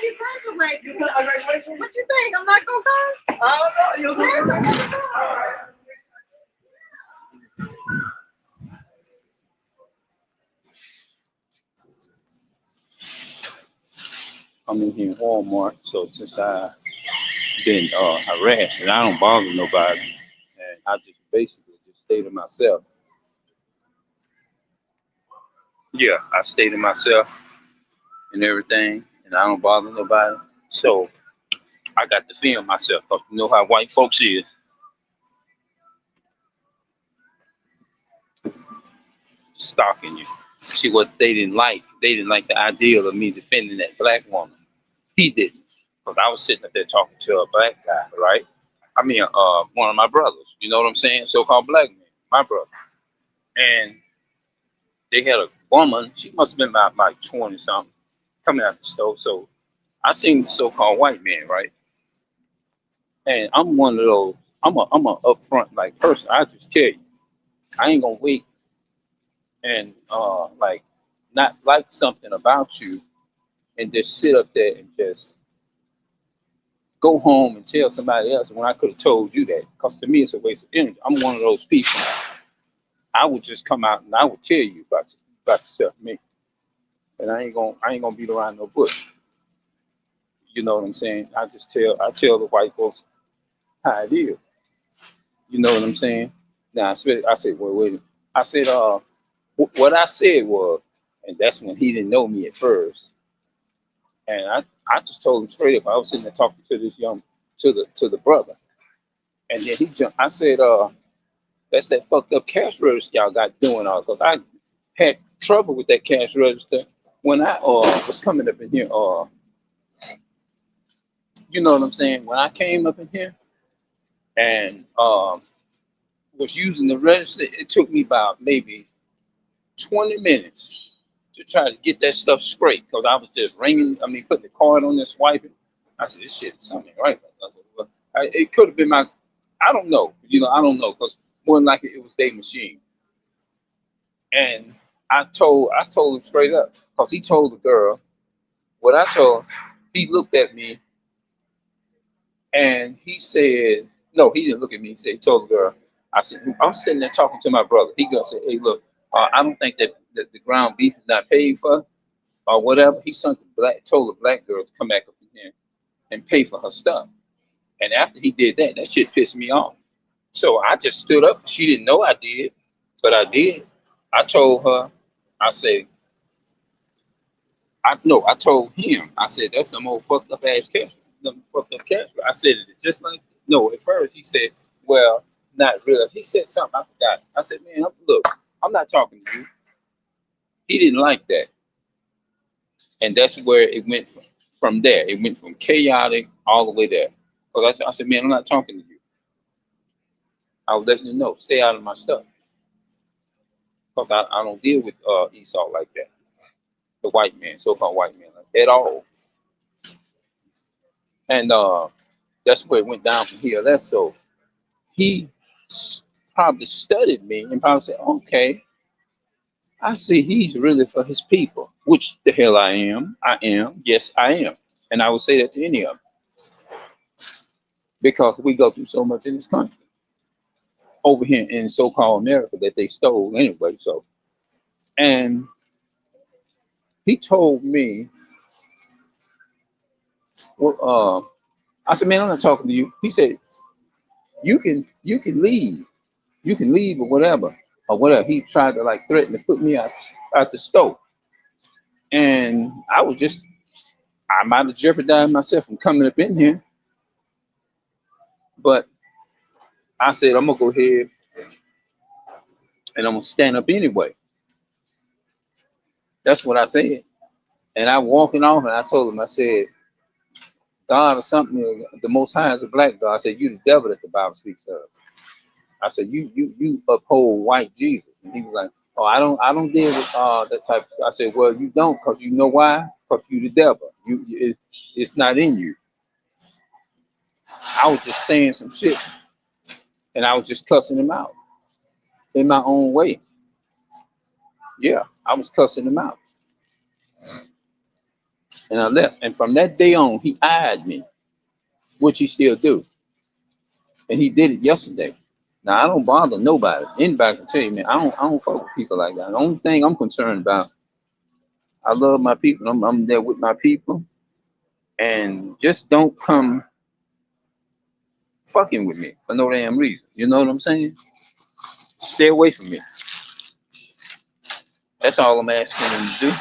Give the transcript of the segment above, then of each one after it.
you graduate? You put a graduation? What you think? I'm not gonna come? I don't know. I'm in here in Walmart, so since I've been harassed and I don't bother nobody, and I just basically just stay to myself. Yeah, I stay to myself and everything, and I don't bother nobody. So I got to film myself, 'cause you know how white folks is, stalking you. See what they didn't like. They didn't like the idea of me defending that black woman. He didn't, because I was sitting up there talking to a black guy, right? I mean, one of my brothers. You know what I'm saying? So-called black man, my brother. And they had a woman. She must have been about like 20 something, coming out the stove. So I seen the so-called white man, right? And I'm one of those. I'm a upfront like person. I just tell you, I ain't gonna wait and like not like something about you and just sit up there and just go home and tell somebody else when I could have told you that. Because to me, it's a waste of energy. I'm one of those people. I would just come out and I would tell you about yourself, me, and I ain't gonna beat around no bush. You know what I'm saying? I tell the white folks how it is. You know what I'm saying? Now I said, wait. I said, what I said was, and that's when he didn't know me at first. And I just told him straight up. I was sitting there talking to this to the brother, and then he jumped. I said, that's that fucked up cash register y'all got doing all, because I had trouble with that cash register when I was coming up in here. You know what I'm saying? When I came up in here and was using the register, it took me about maybe 20 minutes to try to get that stuff straight, because I was just ringing. I mean, putting the card on there, swiping. I said, this shit is something right. I said, well, it could have been my, I don't know. I don't know, because more than likely it was their machine. And I told him straight up, because he told the girl what I told. He looked at me and he said, no, he didn't look at me. He told the girl. I said, I'm sitting there talking to my brother. He gonna say, hey, look, I don't think that the ground beef is not paid for or whatever. He told the black girl to come back up in here and pay for her stuff. And after he did that, that shit pissed me off. So I just stood up. She didn't know I did, but I did. I told her, I said, I no, I told him, I said, that's some old fucked up ass cash. Some fucked up cash. I said it just like, no, at first he said, well, not really. He said something, I forgot. I said, man, look, I'm not talking to you. He didn't like that. And that's where it went from there. It went from chaotic all the way there. Because I said, man, I'm not talking to you. I was letting you know, stay out of my stuff. Because I don't deal with Esau like that. The white man, so-called white man, like, at all. And that's where it went down from here. That's so he probably studied me and probably said, okay, I see he's really for his people, which the hell I am. I am. Yes, I am. And I would say that to any of them, because we go through so much in this country over here in so-called America that they stole anyway. So, and he told me, well, I said, man, I'm not talking to you. He said, you can leave. You can leave or whatever. Or whatever. He tried to like threaten to put me out the stove. And I might have jeopardized myself from coming up in here, but I said, I'm gonna go ahead and I'm gonna stand up anyway. That's what I said. And I walking off and I told him, I said, God or something, the most high is a black God. I said, you the devil that the Bible speaks of. I said, you uphold white Jesus. And he was like, oh, I don't deal with that type of stuff. I said, well, you don't, because you know why? Because you the devil. It's not in you. I was just saying some shit and I was just cussing him out in my own way. Yeah, I was cussing him out. And I left. And from that day on, he eyed me, which he still do. And he did it yesterday. Now I don't bother nobody. Anybody can tell you, man, I don't fuck with people like that. The only thing I'm concerned about, I love my people. I'm there with my people. And just don't come fucking with me for no damn reason. You know what I'm saying? Stay away from me. That's all I'm asking them to do.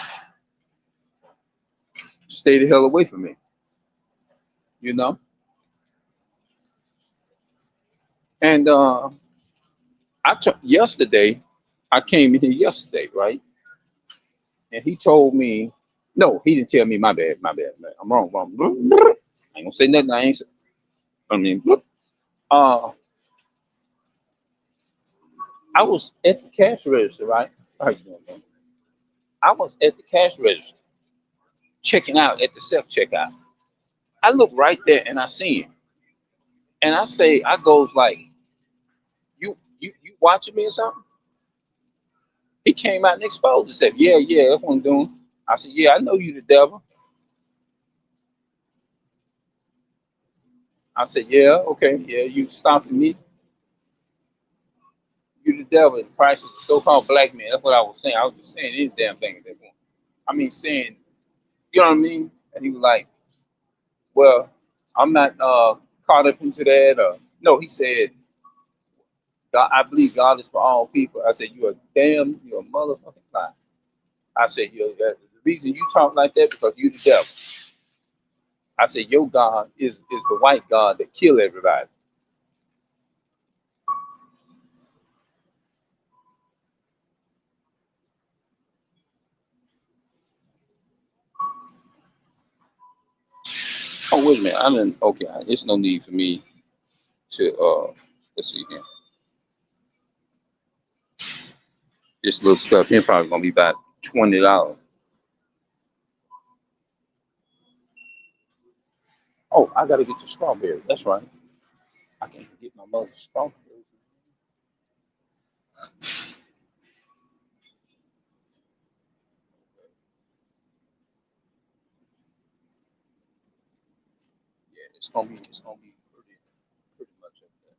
Stay the hell away from me. You know? And yesterday, I came in here yesterday, right? And he told me, no, he didn't tell me, my bad, man. I'm wrong, wrong. I ain't gonna say nothing. I mean, uh, I was at the cash register, right? How you doing, man? I was at the cash register, checking out at the self checkout. I look right there and I see him. And I say, I goes like, you watching me or something? He came out and exposed himself. Yeah, yeah, that's what I'm doing. I said, yeah, I know you the devil. I said, yeah, okay, yeah, you stopping me. You the devil. The price is so-called black man. That's what I was saying. I was just saying any damn thing at that point. I mean, saying, you know what I mean? And he was like, well, I'm not caught up into that. No, he said, God, I believe God is for all people. I said, you're a motherfucking lie. I said, the reason you talk like that because you the devil. I said, your God is the white God that kill everybody. Oh, wait a minute. I'm in, okay, there's no need for me to, let's see here. This little stuff here probably gonna be about $20. Oh, I gotta get the strawberry. That's right. I can't forget my mother's strawberry. Yeah, it's gonna be pretty much up there.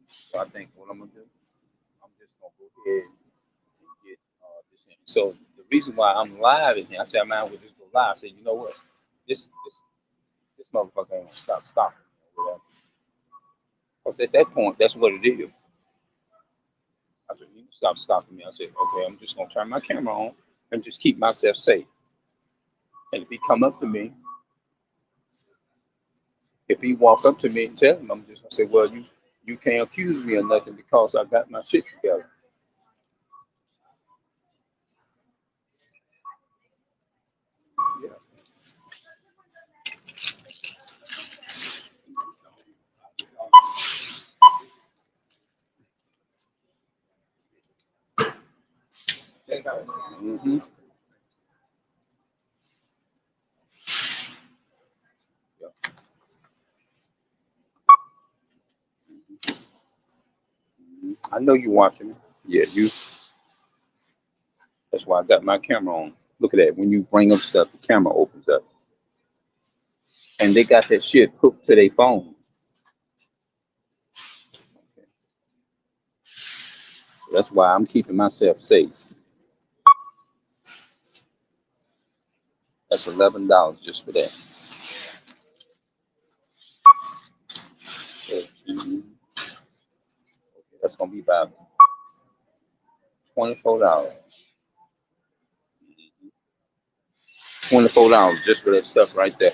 So I think what I'm gonna do, I'm just gonna go ahead and get this in. So the reason why I'm live in here, I said I might as well just go live. I said, you know what? This motherfucker ain't gonna stop stopping me or whatever. Because at that point, that's what it is. I said, you can stop stopping me. I said, okay, I'm just gonna turn my camera on and just keep myself safe. And if he come up to me, if he walk up to me and tell him, I'm just gonna say, well, you can't accuse me of nothing because I got my shit together. Yeah. Hmm. Yeah. I know you watching me. Yeah, you. That's why I got my camera on. Look at that. When you bring up stuff, the camera opens up, and they got that shit hooked to their phone. Okay. So that's why I'm keeping myself safe. That's $11 just for that. So, that's gonna be about $24. $24 just for that stuff right there.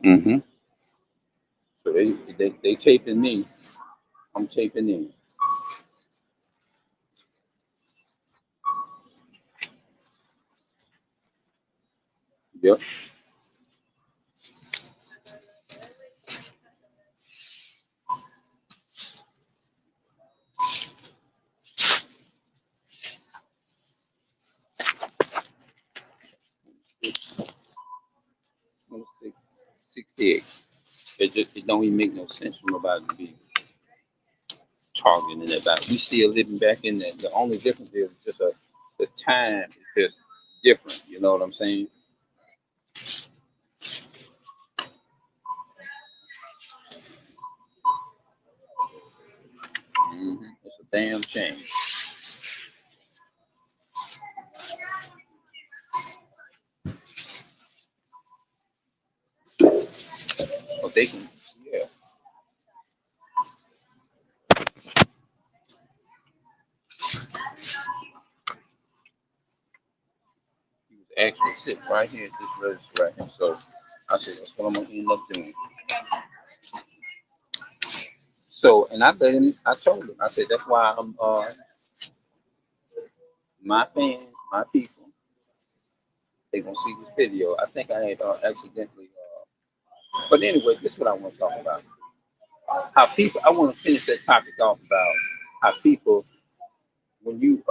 Hmm. So they taping me. I'm taping in. Yep. 26, 68. It don't even make no sense for nobody to be talking in that back. We still living back in that. The only difference is just the time is just different. You know what I'm saying? It's a damn shame. But they can, yeah. He was actually sitting right here at this register right here. So I said, that's what I'm gonna end up doing. So, and I let him. I told him. I said, that's why I'm my fans, my people. They gonna see this video. I think I had accidentally. But anyway, this is what I want to talk about. How people. I want to finish that topic off about how people, when you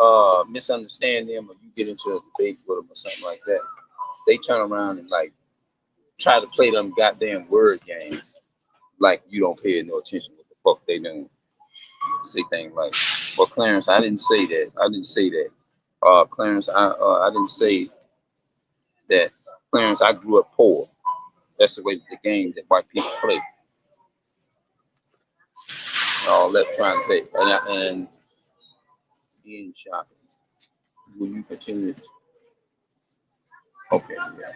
misunderstand them or you get into a debate with them or something like that, they turn around and like try to play them goddamn word games like you don't pay no attention to what the fuck they doing. Say things like, "Well, Clarence, I didn't say that. I didn't say that. Clarence, I didn't say that. Clarence, I grew up poor. That's the way the game that white people play. All that trying to say, and in shopping. Will you continue? Okay, yeah.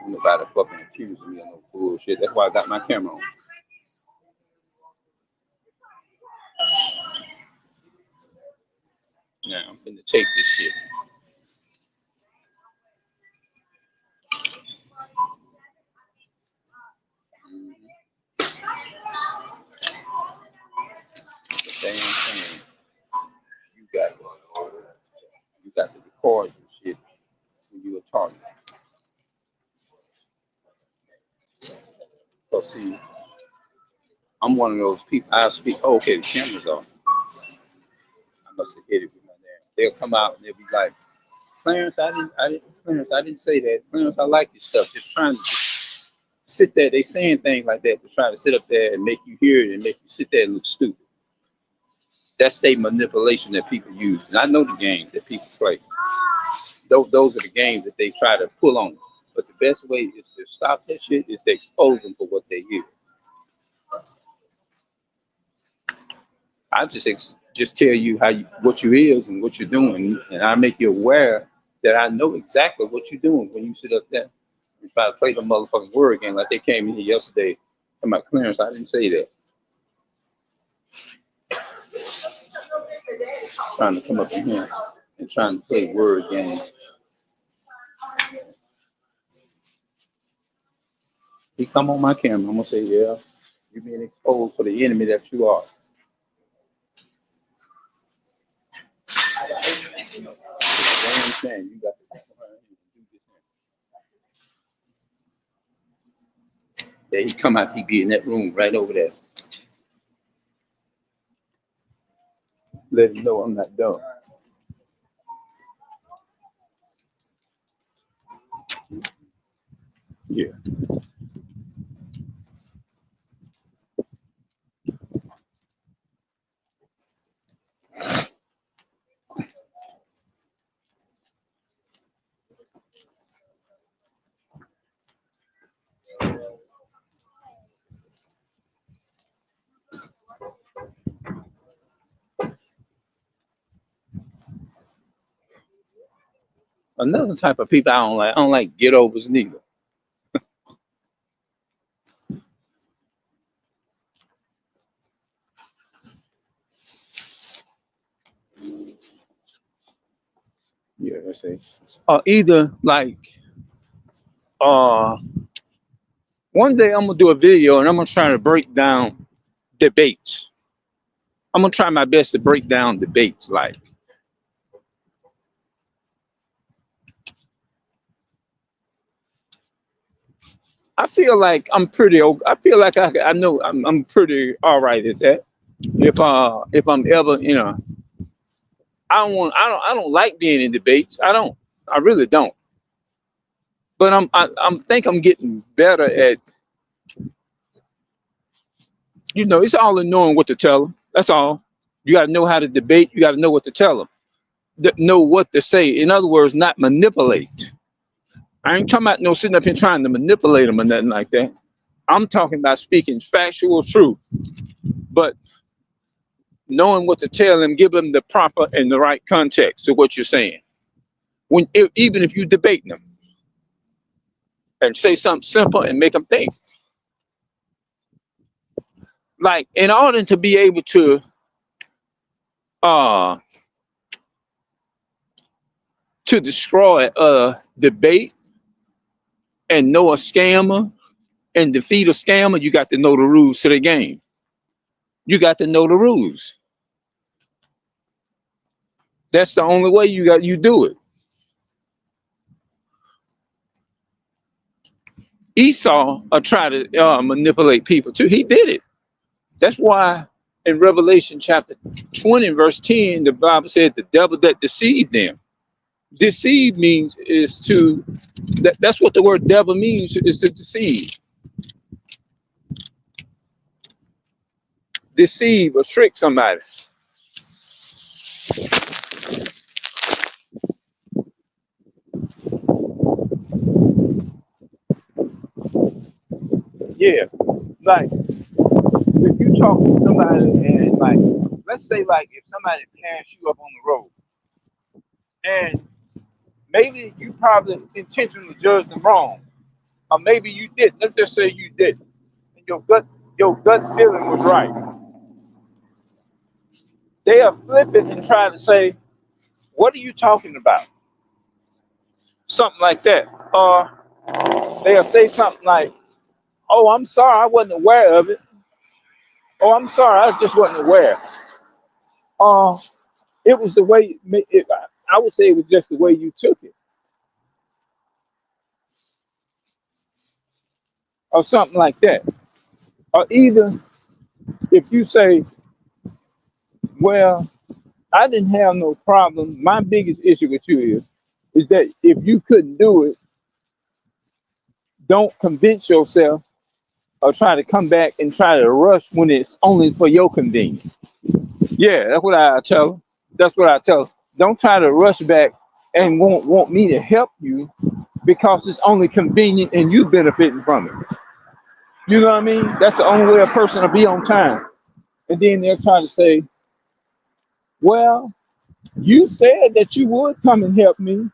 Nobody fucking accusing me of no bullshit. That's why I got my camera on. Now I'm finna take this shit. Mhm. The damn thing. You got you got to record your shit when you were talking. So see, I'm one of those people. I speak. Oh, okay, the camera's on. I must have hit it with my damn. They'll come out and they'll be like, Clarence, Clarence, I didn't say that. Clarence, I like your stuff. Just trying to sit there. They saying things like that to try to sit up there and make you hear it and make you sit there and look stupid. That's state manipulation that people use. And I know the games that people play. Those are the games that they try to pull on. But the best way is to stop that shit is to expose them for what they hear. I just tell you what you is and what you're doing, and I make you aware that I know exactly what you're doing when you sit up there and try to play the motherfucking word game like they came in here yesterday. And my Clarence, I didn't say that. Trying to come up in here and trying to play word games. He come on my camera. I'm gonna say, yeah, you're being exposed for the enemy that you are. Damn shame you got to come around here and do this. Yeah, he come out, he be in that room right over there. Let him know I'm not dumb. Yeah. Another type of people I don't like. I don't like get overs neither. Yeah, that's it. Either like uh one day I'm gonna do a video and I'm gonna try to break down debates. I'm gonna try my best to break down debates. Like I feel like I'm pretty. I feel like I know I'm pretty all right at that. If I'm ever I don't like being in debates. I don't. I really don't. But I'm think I'm getting better at, it's all in knowing what to tell them. That's all. You got to know how to debate. You got to know what to tell them. Know what to say. In other words, not manipulate. I ain't talking about no sitting up here trying to manipulate them or nothing like that. I'm talking about speaking factual truth, but knowing what to tell them, give them the proper and the right context to what you're saying. Even if you debate them and say something simple and make them think. Like in order to be able uh to destroy a debate and know a scammer and defeat a scammer, you got to know the rules to the game. You got to know the rules. That's the only way you do it. Esau tried to manipulate people too. He did it. That's why in Revelation chapter 20, verse 10, the Bible said the devil that deceived them. Deceive means that's what the word devil means, is to deceive. Deceive or trick somebody. Yeah. Like if you talk to somebody and like, let's say like if somebody passed you up on the road and maybe you probably intentionally judged them wrong. Or maybe you didn't. Let's just say you didn't. And your gut feeling was right. They'll flip it and try to say, what are you talking about? Something like that. Or they'll say something like, oh, I'm sorry, I wasn't aware of it. Oh, I'm sorry, I just wasn't aware. Uh, it was the way, I would say it was just the way you took it. Or something like that. Or either if you say, well, I didn't have no problem. My biggest issue with you is that if you couldn't do it, don't convince yourself or try to come back and try to rush when it's only for your convenience. Yeah, that's what I tell them. That's what I tell them. Don't try to rush back and want me to help you because it's only convenient and you benefiting from it. You know what I mean? That's the only way a person will be on time. And then they're trying to say, well, you said that you would come and help me.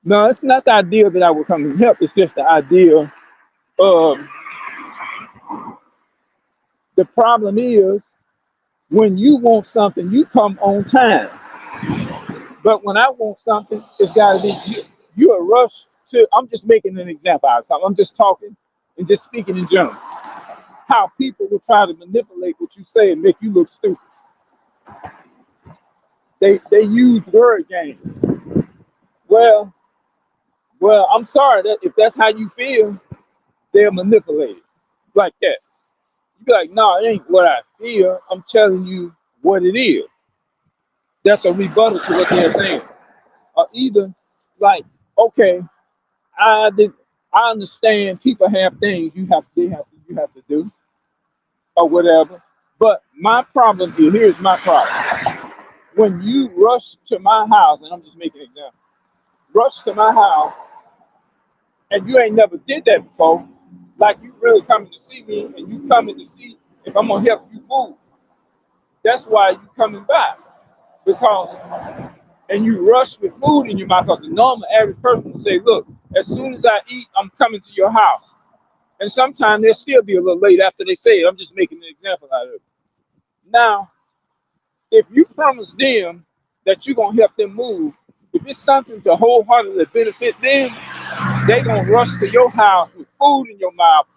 No, it's not the idea that I would come and help. It's just the idea of the problem is when you want something, you come on time. But when I want something, it's got to be you a rush to. I'm just making an example out of something. I'm just talking and just speaking in general. How people will try to manipulate what you say and make you look stupid. They use word games. Well, I'm sorry that if that's how you feel, they'll manipulate it like that. You be like, no, it ain't what I feel. I'm telling you what it is. That's a rebuttal to what they're saying. Or either like, okay, I did. I understand people have things you have to do or whatever. But my problem is, here's my problem. When you rush to my house, and I'm just making an example, rush to my house, and you ain't never did that before, like you really coming to see me, and you coming to see if I'm gonna help you move. That's why you coming back because, and you rush with food in your mouth. Because the normal average person would say, "Look, as soon as I eat, I'm coming to your house." And sometimes they'll still be a little late after they say it. I'm just making an example out of it. Now, if you promise them that you're gonna help them move, if it's something to wholeheartedly benefit them, they gonna rush to your house with food in your mouth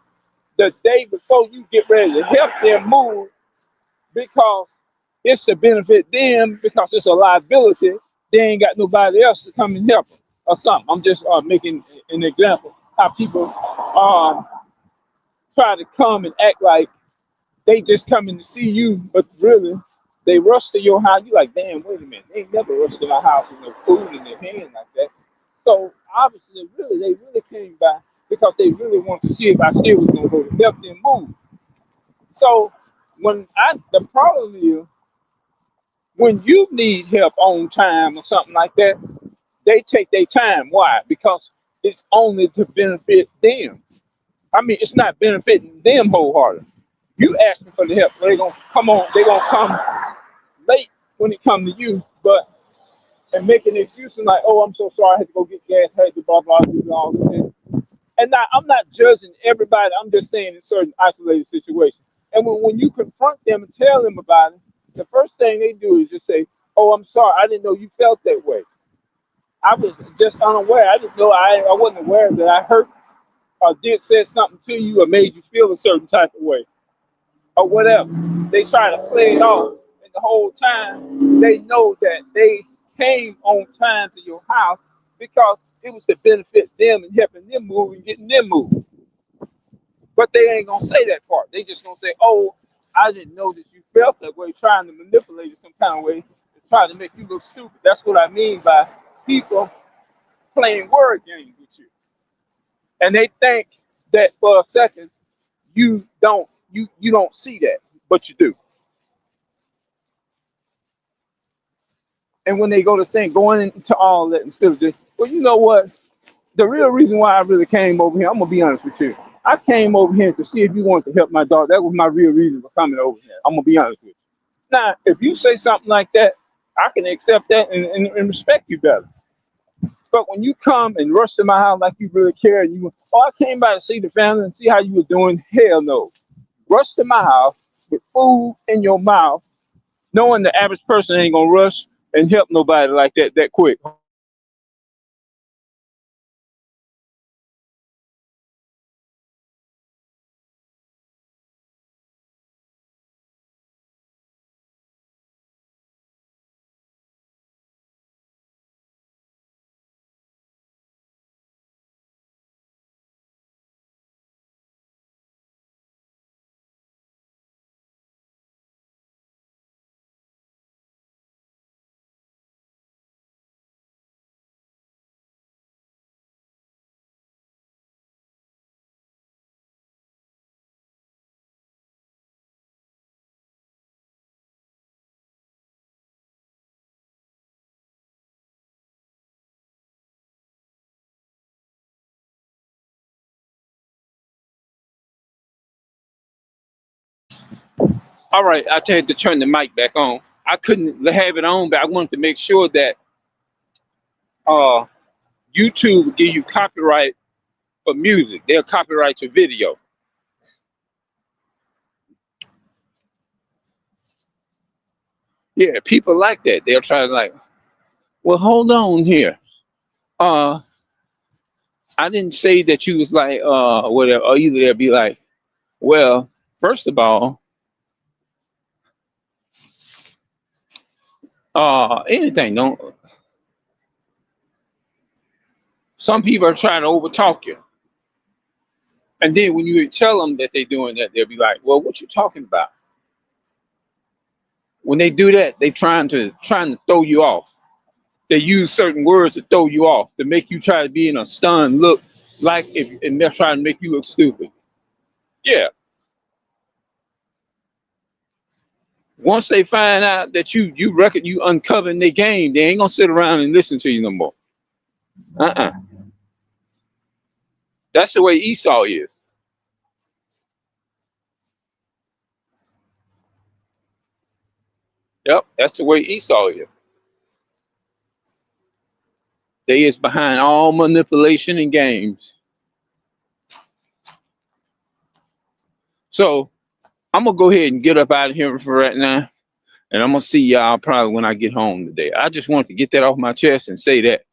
the day before you get ready to help them move because it's to benefit them because it's a liability. They ain't got nobody else to come and help them or something. I'm just making an example how people try to come and act like they just coming to see you, but really they rush to your house. You like, damn, wait a minute. They ain't never rushed to my house with no food in their hand like that. So obviously, they really came by because they really wanted to see if I still was gonna go to help them move. So the problem is when you need help on time or something like that, they take their time. Why? Because it's only to benefit them. I mean, it's not benefiting them wholeheartedly. You asking for the help, so they gonna come on. They gonna come late when it come to you, but and making excuses like, "Oh, I'm so sorry, I had to go get gas, I had to blah blah blah, all this." And now I'm not judging everybody. I'm just saying in certain isolated situations. And when you confront them and tell them about it, the first thing they do is just say, "Oh, I'm sorry, I didn't know you felt that way. I was just unaware. I didn't know. I wasn't aware that I hurt or did say something to you or made you feel a certain type of way or whatever." They try to play it off, and the whole time they know that they came on time to your house because it was to benefit them and helping them move and getting them moving. But they ain't gonna say that part. They just gonna say, "Oh, I didn't know that you felt that way," trying to manipulate it some kind of way, trying to make you look stupid. That's what I mean by people playing word games with you, and they think that for a second you don't see that, but you do. And when they go to saying going into all that instead of just, well, you know what? The real reason why I really came over here, I'm gonna be honest with you. I came over here to see if you wanted to help my daughter. That was my real reason for coming over here. I'm gonna be honest with you. Now, if you say something like that, I can accept that and respect you better. But when you come and rush to my house like you really care, and you, oh, I came by to see the family and see how you were doing. Hell no. Rush to my house with food in your mouth, knowing the average person ain't gonna rush and help nobody like that quick. All right, I had to turn the mic back on. I couldn't have it on, but I wanted to make sure that uh, YouTube will give you copyright for music. They'll copyright your video. Yeah, people like that. They'll try to like, well, hold on here. Uh, I didn't say that you was like, whatever. Or either they'll be like, well, first of all, anything. Don't. Some people are trying to overtalk you, and then when you tell them that they're doing that, they'll be like, well, what you talking about? When they do that, they trying to throw you off. They use certain words to throw you off, to make you try to be in a stunned look, like if and they're trying to make you look stupid. Yeah. Once they find out that you reckon you uncovering their game, they ain't gonna sit around and listen to you no more. Uh-uh. That's the way Esau is. Yep, that's the way Esau is. They is behind all manipulation and games. So I'm gonna go ahead and get up out of here for right now. And I'm gonna see y'all probably when I get home today. I just wanted to get that off my chest and say that.